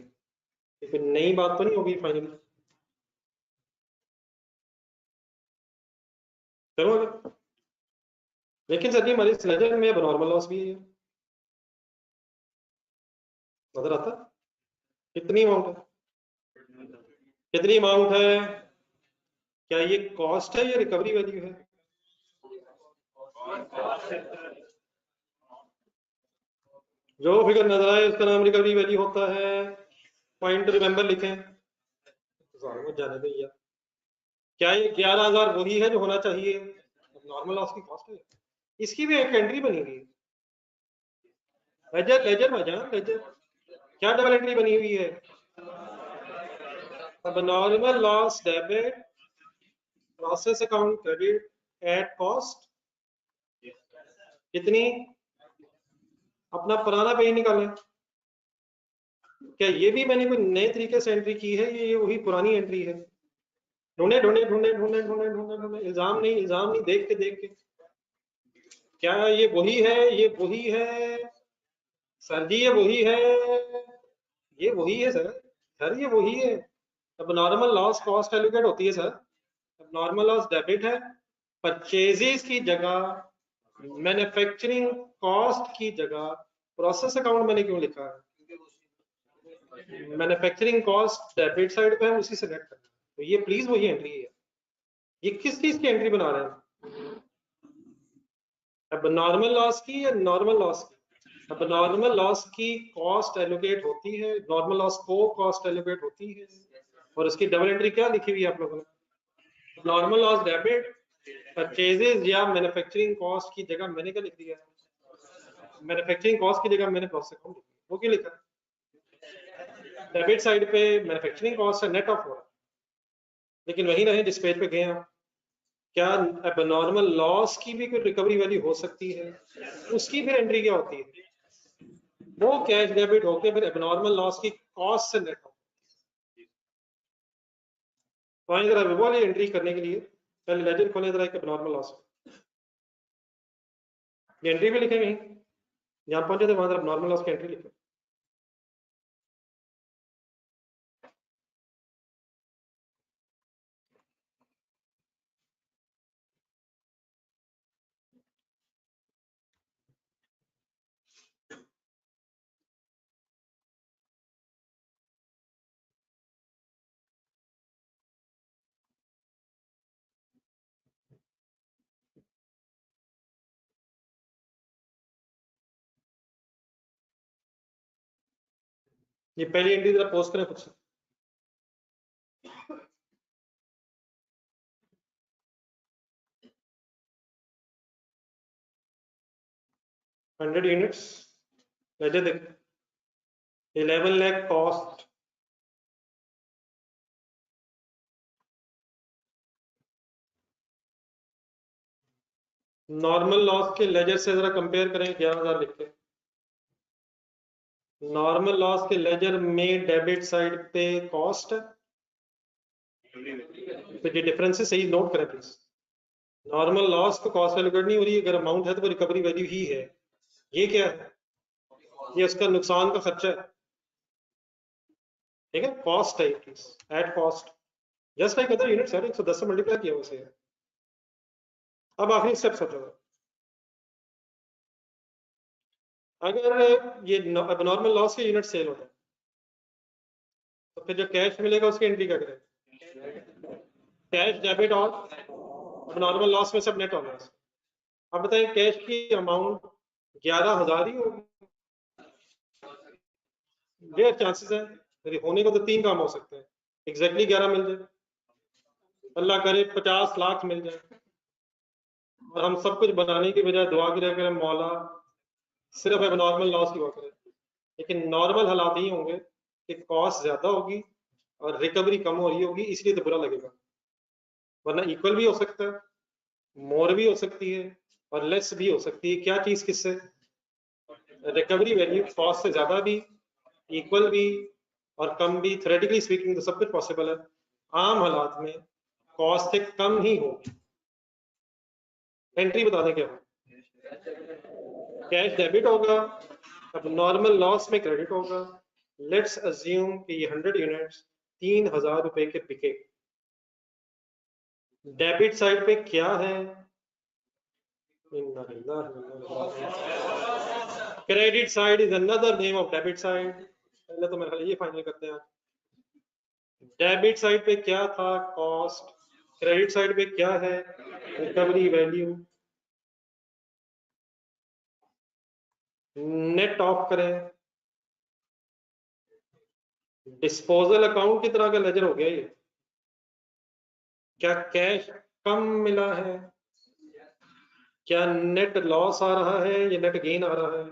Speaker 1: ये कोई नई बात तो नहीं होगी फाइनली? चलो आगे। लेकिन सर जी हमारी लेजर में अब नॉर्मल लॉस भी है, नजर आता है? कितनी अमाउंट है, कितनी अमाउंट है, क्या ये कॉस्ट है या रिकवरी वैल्यू है? जो फिगर नजर आए उसका नाम रिकवरी वैल्यू होता है। पॉइंट रिमेंबर लिखें, जाने दो यार। क्या ये 11,000 वही है जो होना चाहिए? नॉर्मल लॉस की कॉस्ट है, इसकी भी एक एंट्री बनी हुई है, लेजर लेजर में जान लेजर, क्या डबल एंट्री बनी हुई है? अब normal loss debit, process account credit at cost, कितनी? अपना पुराना पेज निकालें। क्या ये भी मैंने कोई नए तरीके से एंट्री की है, ये वही पुरानी एंट्री है? ढूंढे ढूंढे ढूंढे ढूंढे ढूंढे ढूंढे ढूंढे, इल्जाम नहीं, इल्जाम नहीं, देख के देख के। क्या ये वही है, ये वही है सर जी, ये वही है, ये वही है सर, सर ये वही है। अब नॉर्मल लॉस कॉस्ट एलोकेट होती है सर, अब नॉर्मल लॉस डेबिट है, परचेजेस की जगह मैन्युफैक्चरिंग कॉस्ट की जगह प्रोसेस अकाउंट मैंने क्यों लिखा है? मैन्युफैक्चरिंग कॉस्ट डेबिट साइड पे है, उसी से नेट करना है। तो ये प्लीज वही एंट्री है। ये किस चीज की एंट्री बना रहे हैं? अब नॉर्मल लॉस की या नॉर्मल लॉस की? अब नॉर्मल लॉस की कॉस्ट एलोकेट होती है, नॉर्मल लॉस को कॉस्ट एलोकेट होती है, और उसकी डबल एंट्री क्या लिखी हुई है आप लोगों ने? नॉर्मल लॉस डेबिट परचेजेस या मैन्युफैक्चरिंग कॉस्ट की जगह मैंने क्या लिख दिया है? मैन्युफैक्चरिंग कॉस्ट की जगह मैंने प्रोसेस अकाउंट लिख दिया, वो क्यों लिखा? डेबिट साइड पे मैन्युफैक्चरिंग कॉस्ट है, नेट ऑफ हो रहा है। लेकिन वही रहे जिस पेज पे गए हम, क्या अब नॉर्मल लॉस की भी कोई रिकवरी वैल्यू हो सकती है? उसकी फिर एंट्री क्या होती है? वो कैश डेबिट होके फिर एबनॉर्मल लॉस की कॉस्ट से नेट हो। तो आइए जरा वो वाली एंट्री करने के लिए पहले लेजर खोलें जरा, एक एबनॉर्मल लॉस ये एंट्री भी लिखेंगे, जहां पहुंचे थे वहां जरा नॉर्मल लॉस की एंट्री लिखें। ये पहली एंट्री जरा पोस्ट करें खुद से। 100 यूनिट्स, लेजर देख, 11 लाख कॉस्ट। नॉर्मल लॉस के लेजर से जरा कंपेयर करें 11,000 लिख के। नॉर्मल लॉस के लेजर में डेबिट साइड पे कॉस्ट है, तो ये डिफरेंस सही नोट करें प्लीज। नॉर्मल लॉस को कॉस्ट एलोकेट नहीं हो रही है, अगर अमाउंट है तो वो रिकवरी वैल्यू ही है। ये क्या है? ये उसका नुकसान का खर्चा है, ठीक है, कॉस्ट है please, at cost just like other units है, 110 से मल्टीप्लाई किया वैसे है। अब आखिरी स्टेप सोचो, अगर ये नॉर्मल लॉस के यूनिट सेल होते हैं तो फिर जो कैश मिलेगा उसकी एंट्री क्या करें? कैश डेबिट और नॉर्मल लॉस में सब नेट होगा। अब बताएं कैश की अमाउंट 11,000 ही होगी, रेयर चांसेस है, यदि होने को तो 3 काम हो सकते हैं, एग्जैक्टली 11 मिल जाए, अल्लाह करे 50 लाख मिल जाए, और हम सब कुछ बनाने की बजाय दुआ की रह मौला सिर्फ अब नॉर्मल लॉस की बात करें। लेकिन नॉर्मल हालात ही होंगे कि कॉस्ट ज्यादा होगी और रिकवरी कम हो रही होगी, इसलिए तो बुरा लगेगा, वरना इक्वल भी हो सकता है, मोर भी हो सकती है, और लेस भी हो सकती है। क्या चीज किससे? रिकवरी वैल्यू कॉस्ट से ज्यादा भी, इक्वल भी, और कम भी। थ्योरेटिकली स्पीकिंग तो सब कुछ पॉसिबल है, आम हालात में कॉस्ट से कम ही होगी। एंट्री बता दें क्या हो? कैश डेबिट होगा, अब नॉर्मल लॉस में क्रेडिट होगा। लेट्स अज्यूम कि ये 100 यूनिट्स 3,000 रुपए के बिके। डेबिट साइड पे क्या है? Credit side is another name of debit side. पहले तो मेरे ख्याल ये फाइनल करते हैं। डेबिट साइड पे क्या था? कॉस्ट। क्रेडिट साइड पे क्या है? Recovery value. नेट ऑफ करें। डिस्पोजल अकाउंट की तरह का लेजर हो गया ये। क्या कैश कम मिला है? क्या नेट लॉस आ रहा है या नेट गेन आ रहा है?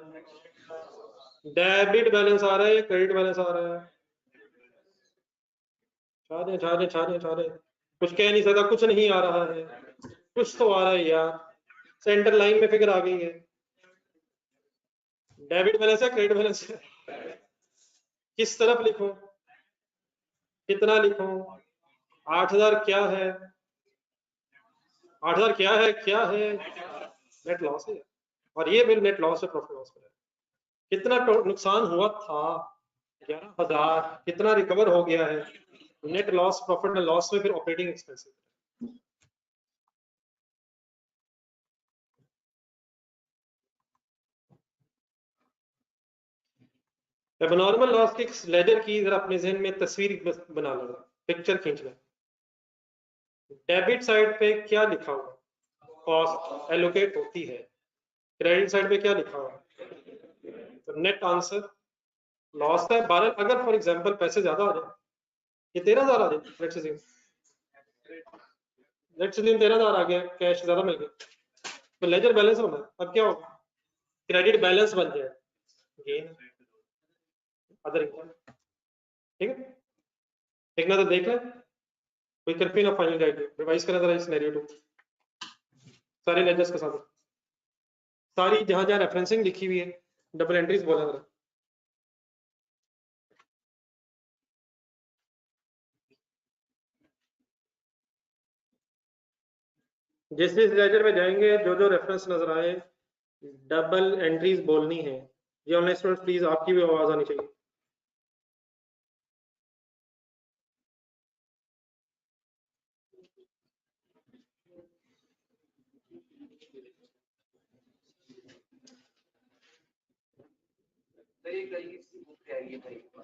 Speaker 1: डेबिट बैलेंस आ रहा है या क्रेडिट बैलेंस आ रहा है? छा दे। कुछ कह नहीं सकता, कुछ नहीं आ रहा है, कुछ तो आ रहा है यार। सेंटर लाइन में फिगर आ गई है। डेबिट बैलेंस है, क्रेडिट बैलेंस है। किस तरफ लिखूं? कितना लिखूं? 8000 क्या है? 8000 क्या है? नेट लॉस है। और ये बिल नेट लॉस है, प्रॉफिट लॉस है। कितना नुकसान हुआ था? 11000। कितना रिकवर हो गया है? Net loss, profit and loss में फिर ऑपरेटिंग एक्सपेंसेस। एबनॉर्मल लॉस की लेजर की जरा अपने जहन में तस्वीर बना लो, पिक्चर खींच लें। डेबिट साइड पे क्या लिखा हुआ? कॉस्ट एलोकेट होती है। क्रेडिट साइड पे क्या लिखा हुआ? तो नेट आंसर लॉस है 12। अगर फॉर एग्जांपल पैसे ज्यादा आ जाए, ये 13000 आ जाए, लेट्स अज्यूम 13000 आ गया, कैश ज्यादा मिल गया, तो लेजर बैलेंस होना है। अब क्या होगा? क्रेडिट बैलेंस बन जाए, गेन, अदर इनकम। ठीक है, एक नजर देख लें। कोई करफी ना फाइनल गाइड रिवाइज करें जरा इस नैरेटिव सारे लेजर्स के साथ, सारी जहां जहां रेफरेंसिंग लिखी हुई है, डबल एंट्रीज बोला जरा। जिस जिस लेजर में जाएंगे, जो जो रेफरेंस नजर आए, डबल एंट्रीज बोलनी है। ये ऑनलाइन स्टूडेंट प्लीज, आपकी भी आवाज आनी चाहिए।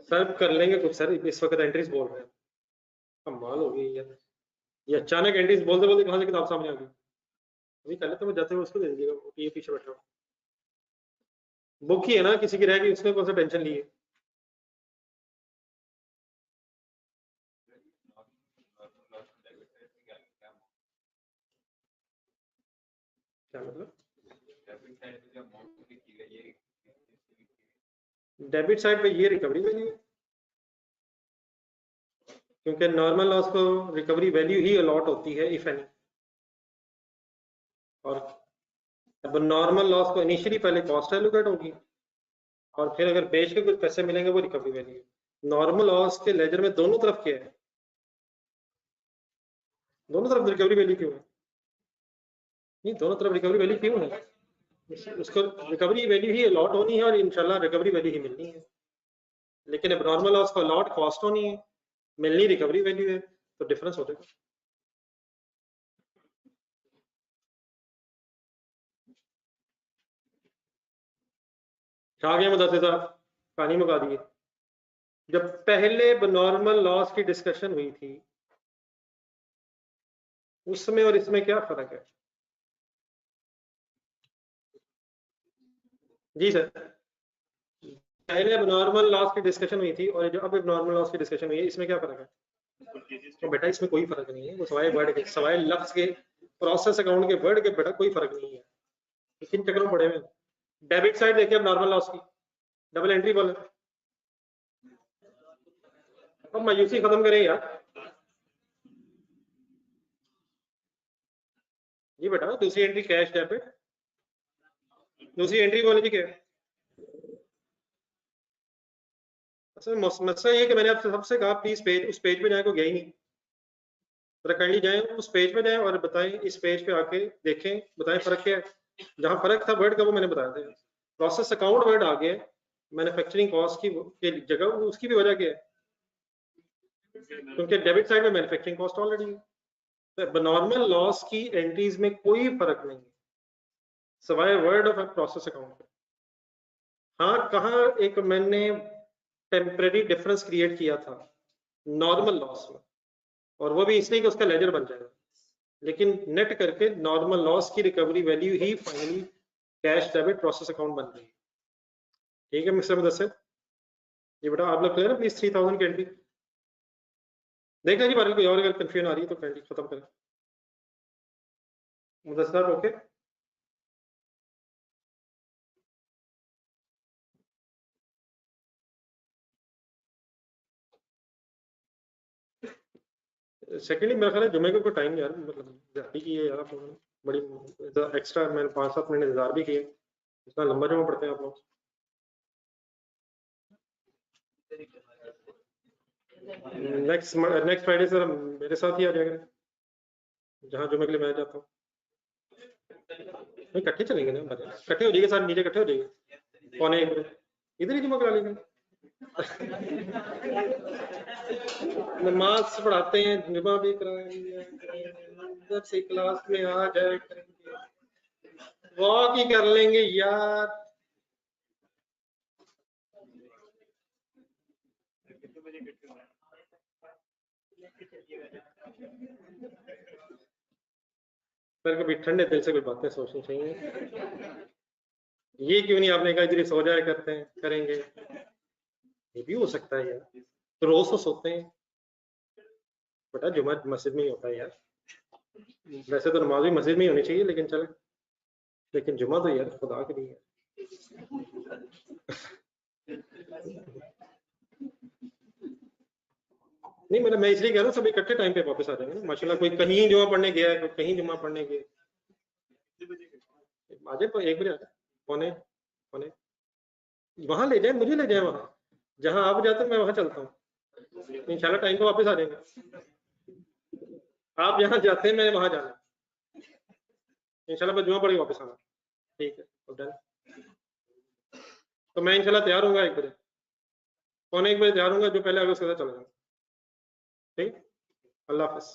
Speaker 1: सर कर लेंगे कुछ सर, इस वक्त एंट्रीज बोल रहे हैं। कमाल हो गई यार, ये अचानक एंट्रीज बोलते बोलते कहां से किताब सामने आ गई। अभी कर लेते, मैं जाते हुए उसको दे दीजिएगा, ये पीछे बैठा हुआ। बुक ही है ना, किसी की रहेगी, उसने कौन सा टेंशन ली है। क्या मतलब? डेबिट साइड पे ये रिकवरी वैल्यू है, क्योंकि नॉर्मल लॉस को रिकवरी वैल्यू ही अलॉट होती है इफ एनी। और अब नॉर्मल लॉस को इनिशियली पहले कॉस्ट एलोकेट होगी, और फिर अगर बेच के कुछ पैसे मिलेंगे वो रिकवरी वैल्यू है। नॉर्मल लॉस के लेजर में दोनों तरफ क्या है? दोनों तरफ रिकवरी वैल्यू क्यों है? नहीं, दोनों तरफ रिकवरी वैल्यू क्यों है? उसको रिकवरी वैल्यू ही अलॉट होनी है और इंशाल्लाह रिकवरी वैल्यू ही मिलनी है। लेकिन अब नॉर्मल लॉस को अलॉट कॉस्ट होनी है, मिलनी रिकवरी वैल्यू है, तो डिफरेंस हो जाएगा। आ गया मुदस्सिर साहब, कहानी मुका दी। जब पहले नॉर्मल लॉस की डिस्कशन हुई थी, उसमें और इसमें क्या फर्क है? जी सर, पहले अब नॉर्मल लॉस की डिस्कशन हुई थी और जो अब नॉर्मल लॉस की डिस्कशन हुई है, इसमें क्या फर्क है? तो बेटा इसमें कोई फर्क नहीं है, वो सवाए वर्ड के, सवाए लफ्ज के, प्रोसेस अकाउंट के वर्ड के, बेटा कोई फर्क नहीं है। किन चक्करों में पड़े हुए? डेबिट साइड देखिए अब नॉर्मल लॉस की, डबल एंट्री बोले। अब मायूसी खत्म करें यार। जी बेटा, दूसरी एंट्री कैश डेबिट, दूसरी एंट्री बोले जी क्या है? असल मसला ये कि मैंने आपसे सबसे कहा प्लीज पेज, उस पेज पे जाए, को गया ही नहीं। जरा काइंडली जाए उस पेज पे जाए और बताएं, इस पेज पे आके देखें, बताएं फर्क क्या है। जहां फर्क था वर्ड का वो मैंने बताया था। प्रोसेस अकाउंट वर्ड आ गया, मैन्युफैक्चरिंग कॉस्ट की के जगह, उसकी भी वजह क्या है? क्योंकि डेबिट साइड में मैन्युफैक्चरिंग कॉस्ट ऑलरेडी है। तो नॉर्मल लॉस की एंट्रीज में कोई फर्क नहीं है। सवाए वर्ड ऑफ प्रोसेस अकाउंट। हाँ, कहाँ एक मैंने टेम्परेरी डिफरेंस क्रिएट किया था नॉर्मल लॉस में, और वो भी इसलिए कि उसका लेजर बन जाएगा, लेकिन नेट करके नॉर्मल लॉस की रिकवरी वैल्यू ही finally cash debit process account बन रही है। ठीक है मिस्टर मुदस्सिर, ये बेटा आप लोग क्लियर है? प्लीज 3000 की एंट्री देख लीजिए, बारे कोई और अगर कंफ्यूजन आ रही है तो कैंडी खत्म करें। मुदस्सिर साहब ओके? सेकेंडली मेरा ख्याल है जुमे को कोई टाइम यार, मतलब ज्यादा की है यार आप लोगों ने, बड़ी एक्स्ट्रा मैंने 5-7 मिनट इंतजार भी किए, इतना लंबा जुमा पढ़ते हैं आप लोग। नेक्स्ट फ्राइडे सर मेरे साथ ही आ जाएगा, जहाँ जुमे के लिए मैं जाता हूँ। नहीं इकट्ठे चलेंगे ना, इकट्ठे हो जाएंगे सारे, नीचे इकट्ठे हो जाएंगे पौने 1 बजे, इधर ही जुमा करा लेंगे। नमाज पढ़ाते हैं, जुमा भी कराएंगे, इधर से क्लास में आ जाए करेंगे, वॉक ही कर लेंगे यार। पर कभी ठंडे दिल से कोई बातें सोचनी चाहिए। ये क्यों नहीं आपने कहा इधर सो जाया करते हैं, करेंगे, ये भी हो सकता है यार, तो रोज तो सोते हैं बेटा, जुमा मस्जिद में ही होता है यार, वैसे तो नमाज भी मस्जिद में ही होनी चाहिए, लेकिन चले, लेकिन जुमा तो यार खुदा के लिए है। नहीं मतलब मैं इसलिए कह रहा हूँ सब इकट्ठे टाइम पे वापस आ जाएंगे ना, माशाल्लाह कोई कहीं जुमा पढ़ने गया है, कोई कहीं जुमा पढ़ने गए, आ जाए 1 बजे आ जाए, पौने वहां ले जाए, मुझे ले जाए वहां जहां आप जाते हैं, मैं वहां चलता हूँ, इंशाल्लाह टाइम पे वापस आ जाएंगे। आप जहाँ जाते हैं मैं वहां जाना, इंशाल्लाह मैं जुमा पढ़ के वापस आना। ठीक है तो डन, तो मैं इंशाल्लाह तैयार होऊंगा 1 बजे, पौने 1 बजे तैयार होऊंगा, जो पहले आगे उसके साथ चला जाऊंगा। ठीक, अल्लाह हाफिज।